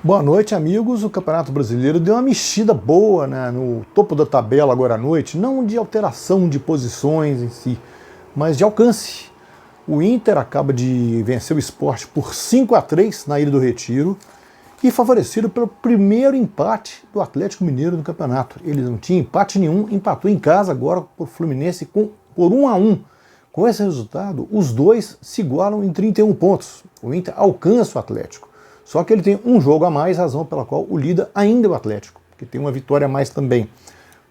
Boa noite, amigos. O Campeonato Brasileiro deu uma mexida boa, né, no topo da tabela agora à noite, não de alteração de posições em si, mas de alcance. O Inter acaba de vencer o Sport por 5-3 na Ilha do Retiro e favorecido pelo primeiro empate do Atlético Mineiro no campeonato. Ele não tinha empate nenhum, empatou em casa agora por Fluminense por 1-1. Com esse resultado, os dois se igualam em 31 pontos. O Inter alcança o Atlético. Só que ele tem um jogo a mais, razão pela qual o líder ainda é o Atlético, que tem uma vitória a mais também.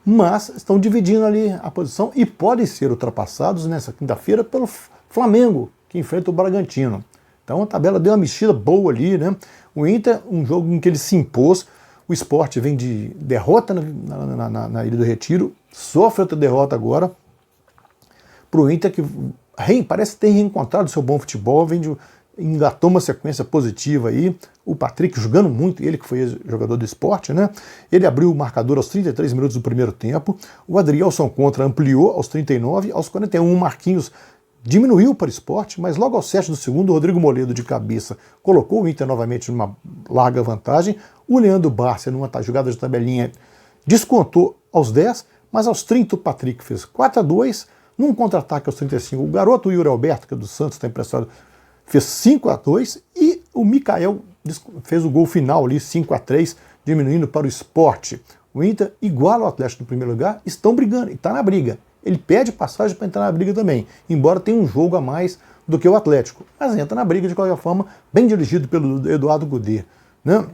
Mas estão dividindo ali a posição e podem ser ultrapassados nessa quinta-feira pelo Flamengo, que enfrenta o Bragantino. Então a tabela deu uma mexida boa ali, né? O Inter, um jogo em que ele se impôs, o Sport vem de derrota na Ilha do Retiro, sofre outra derrota agora, para o Inter que parece ter reencontrado seu bom futebol, engatou uma sequência positiva aí, o Patrick jogando muito, ele que foi jogador do Sport, né? Ele abriu o marcador aos 33 minutos do primeiro tempo, o Adrielson Contra ampliou aos 39, aos 41 o Marquinhos diminuiu para o Sport, mas logo aos 7 do segundo o Rodrigo Moledo de cabeça colocou o Inter novamente numa larga vantagem, o Leandro Bárcia numa jogada de tabelinha descontou aos 10, mas aos 30 o Patrick fez 4-2, num contra-ataque aos 35 o garoto Yuri Alberto, que é do Santos, está emprestado, fez 5-2 e o Mikael fez o gol final ali, 5-3, diminuindo para o Sport. O Inter iguala o Atlético no primeiro lugar, estão brigando, e está na briga. Ele pede passagem para entrar na briga também, embora tenha um jogo a mais do que o Atlético. Mas entra na briga de qualquer forma, bem dirigido pelo Eduardo Cudê, né?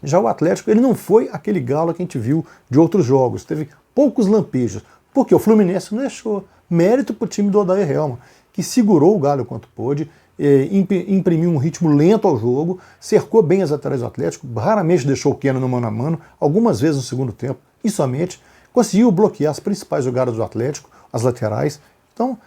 Já o Atlético, ele não foi aquele galo que a gente viu de outros jogos, teve poucos lampejos, porque o Fluminense não deixou. Mérito para o time do Odair Helma, que segurou o Galo quanto pôde, imprimiu um ritmo lento ao jogo, cercou bem as laterais do Atlético, raramente deixou o Keno no mano a mano, algumas vezes no segundo tempo, e somente conseguiu bloquear as principais jogadas do Atlético, as laterais. Então,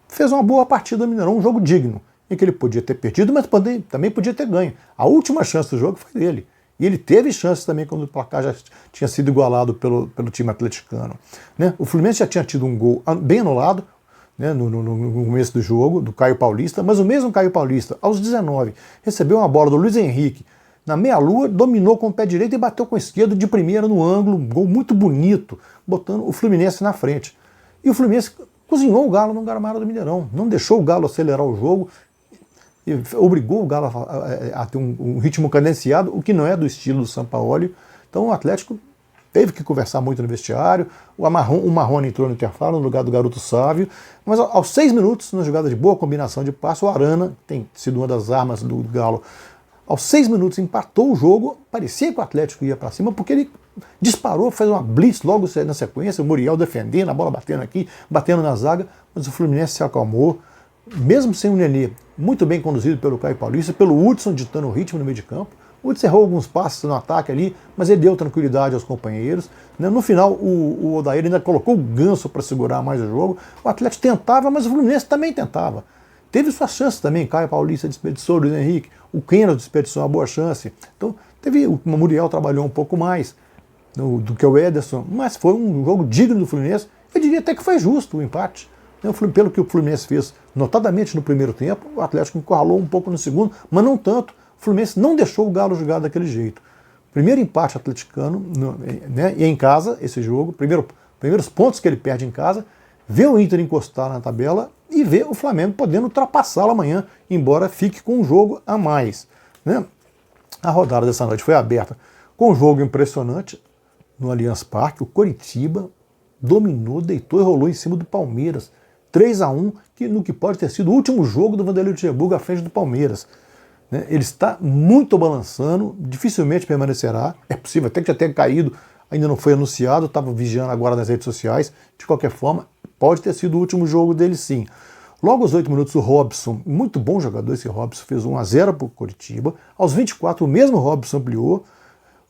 fez uma boa partida do Mineirão, um jogo digno, em que ele podia ter perdido, mas também podia ter ganho. A última chance do jogo foi dele. E ele teve chances também quando o placar já tinha sido igualado pelo time atleticano, né? O Fluminense já tinha tido um gol bem anulado, né, no começo do jogo, do Caio Paulista, mas o mesmo Caio Paulista, aos 19, recebeu uma bola do Luiz Henrique, na meia-lua, dominou com o pé direito e bateu com o esquerdo de primeira no ângulo, um gol muito bonito, botando o Fluminense na frente. E o Fluminense cozinhou o Galo no gramado do Mineirão, não deixou o Galo acelerar o jogo, obrigou o Galo a ter um ritmo cadenciado, o que não é do estilo do Sampaoli. Então o Atlético teve que conversar muito no vestiário, o Marrone entrou no intervalo no lugar do garoto Sávio, mas aos 6 minutos, na jogada de boa combinação de passe, o Arana, que tem sido uma das armas do Galo, aos 6 minutos empatou o jogo, parecia que o Atlético ia para cima, porque ele disparou, fez uma blitz logo na sequência, o Muriel defendendo, a bola batendo aqui, batendo na zaga, mas o Fluminense se acalmou, mesmo sem o Nenê, muito bem conduzido pelo Caio Paulista, pelo Hudson ditando o ritmo no meio de campo. O Hudson errou alguns passes no ataque ali, mas ele deu tranquilidade aos companheiros. No final, o Odair ainda colocou o Ganso para segurar mais o jogo. O Atlético tentava, mas o Fluminense também tentava. Teve suas chances também, Caio Paulista desperdiçou, Luiz Henrique, o Keno desperdiçou uma boa chance. Então, o Muriel trabalhou um pouco mais do que o Ederson, mas foi um jogo digno do Fluminense. Eu diria até que foi justo o empate. Pelo que o Fluminense fez notadamente no primeiro tempo, o Atlético encurralou um pouco no segundo, mas não tanto. O Fluminense não deixou o Galo jogar daquele jeito. Primeiro empate atleticano, né, e em casa, esse jogo, primeiros pontos que ele perde em casa, vê o Inter encostar na tabela e vê o Flamengo podendo ultrapassá-lo amanhã, embora fique com um jogo a mais, né? A rodada dessa noite foi aberta com um jogo impressionante no Allianz Parque. O Coritiba dominou, deitou e rolou em cima do Palmeiras. 3-1, no que pode ter sido o último jogo do Vanderlei Luxemburgo à frente do Palmeiras. Ele está muito balançando, dificilmente permanecerá. É possível até que já tenha caído, ainda não foi anunciado, estava vigiando agora nas redes sociais. De qualquer forma, pode ter sido o último jogo dele sim. Logo aos 8 minutos, o Robson, muito bom jogador esse Robson, fez 1-0 para o Coritiba. Aos 24, o mesmo Robson ampliou.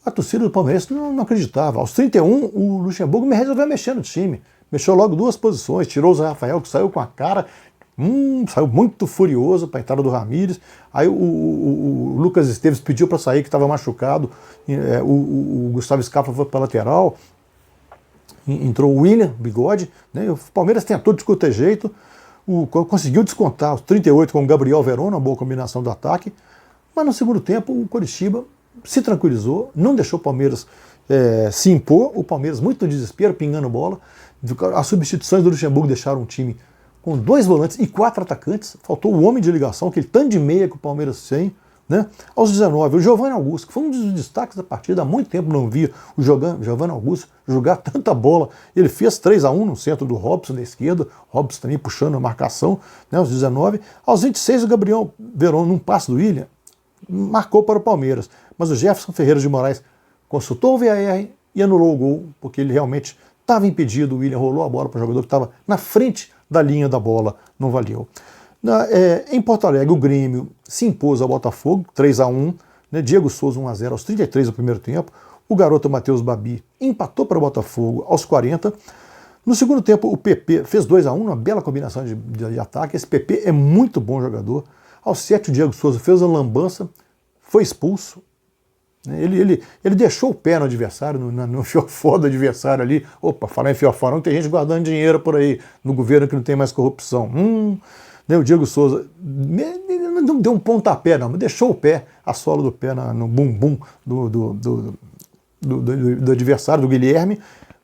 A torcida do Palmeiras não acreditava. Aos 31, o Luxemburgo resolveu mexer no time. Mexeu logo 2 posições, tirou o Zé Rafael, que saiu com a cara, saiu muito furioso para a entrada do Ramírez. Aí o Lucas Esteves pediu para sair, que estava machucado. O Gustavo Scarpa foi para a lateral. Entrou o William, Bigode. Né? O Palmeiras tentou de qualquer jeito. Conseguiu descontar os 38 com o Gabriel Verón, uma boa combinação do ataque. Mas no segundo tempo, o Coritiba se tranquilizou, não deixou o Palmeiras se impor, o Palmeiras muito no desespero, pingando bola. As substituições do Luxemburgo deixaram um time com 2 volantes e 4 atacantes, faltou o homem de ligação, aquele tanto de meia que o Palmeiras tem. Né? Aos 19, o Giovanni Augusto, que foi um dos destaques da partida, há muito tempo não via o Giovanni Augusto jogar tanta bola. Ele fez 3-1 no centro do Robson da esquerda, Robson também puxando a marcação, né? Aos 19. Aos 26, o Gabriel Veron, num passe do William, marcou para o Palmeiras. Mas o Jefferson Ferreira de Moraes consultou o VAR e anulou o gol, porque ele realmente estava impedido. O William rolou a bola para o jogador que estava na frente da linha da bola, não valeu. Em Porto Alegre, o Grêmio se impôs ao Botafogo, 3-1, né? Diego Souza 1-0 aos 33 do primeiro tempo. O garoto Matheus Babi empatou para o Botafogo aos 40. No segundo tempo, o PP fez 2-1, uma bela combinação de ataque. Esse PP é muito bom jogador. Aos 7, o Diego Souza fez a lambança, foi expulso. Ele deixou o pé no adversário, no fiofó do adversário ali. Opa, falar em fiofó, não tem gente guardando dinheiro por aí, no governo que não tem mais corrupção. O Diego Souza não deu um pontapé, não, mas deixou o pé, a sola do pé no bumbum do adversário, do Guilherme.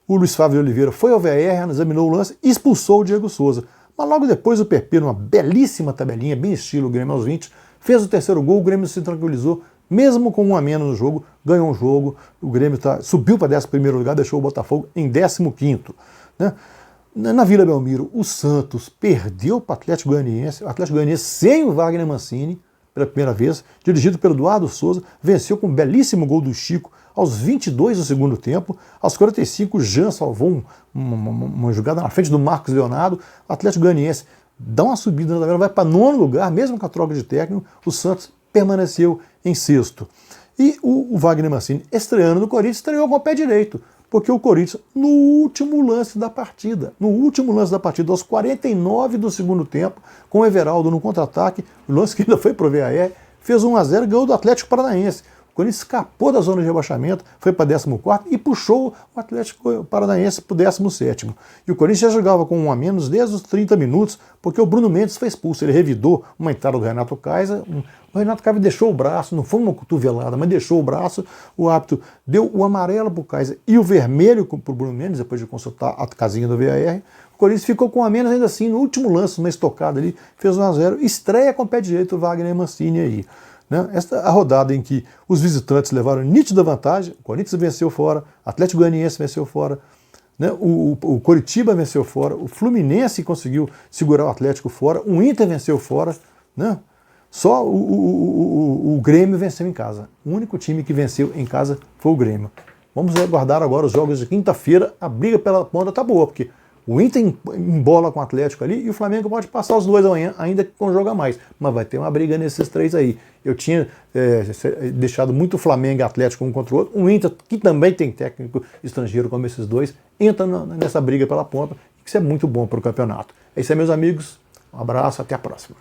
O Luiz Flávio de Oliveira foi ao VAR, examinou o lance e expulsou o Diego Souza. Mas logo depois o PP, numa belíssima tabelinha, bem estilo Grêmio aos 20, fez o terceiro gol, o Grêmio se tranquilizou, mesmo com 1 a menos no jogo, ganhou um jogo, o Grêmio subiu para 11º lugar, deixou o Botafogo em 15º. Né? Na Vila Belmiro, o Santos perdeu para o Atlético Goianiense sem o Wagner Mancini, pela primeira vez, dirigido pelo Eduardo Souza, venceu com um belíssimo gol do Chico aos 22 do segundo tempo. Aos 45, o Jean salvou uma jogada na frente do Marcos Leonardo. O Atlético Goianiense dá uma subida na tabela, vai para 9º lugar, mesmo com a troca de técnico. O Santos permaneceu em 6º. E o Wagner Mancini, estreando no Corinthians, estreou com o pé direito, porque o Corinthians, no último lance da partida, aos 49 do segundo tempo, com o Everaldo no contra-ataque, o lance que ainda foi pro VAR, fez 1-0 e ganhou do Atlético Paranaense. O Corinthians escapou da zona de rebaixamento, foi para 14º e puxou o Atlético Paranaense para o 17º. E o Corinthians já jogava com 1 a menos desde os 30 minutos, porque o Bruno Mendes foi expulso. Ele revidou uma entrada do Renato Kaiser. O Renato Kaiser deixou o braço, não foi uma cotovelada, mas deixou o braço. O árbitro deu o amarelo para o Kaiser e o vermelho para o Bruno Mendes, depois de consultar a casinha do VAR. O Corinthians ficou com 1 a menos ainda assim, no último lance, uma estocada ali, fez 1-0, estreia com o pé direito o Wagner Mancini aí. Esta é a rodada em que os visitantes levaram nítida vantagem. O Corinthians venceu fora, Atlético Goianiense venceu fora, o Coritiba venceu fora, o Fluminense conseguiu segurar o Atlético fora, o Inter venceu fora, só o Grêmio venceu em casa. O único time que venceu em casa foi o Grêmio. Vamos aguardar agora os jogos de quinta-feira. A briga pela ponta tá boa, porque o Inter embola com o Atlético ali e o Flamengo pode passar os 2 amanhã, ainda que com jogo a mais. Mas vai ter uma briga nesses 3 aí. Eu tinha deixado muito o Flamengo e Atlético um contra o outro. O Inter, que também tem técnico estrangeiro como esses dois, entra nessa briga pela ponta, que isso é muito bom para o campeonato. É isso aí, meus amigos. Um abraço, até a próxima.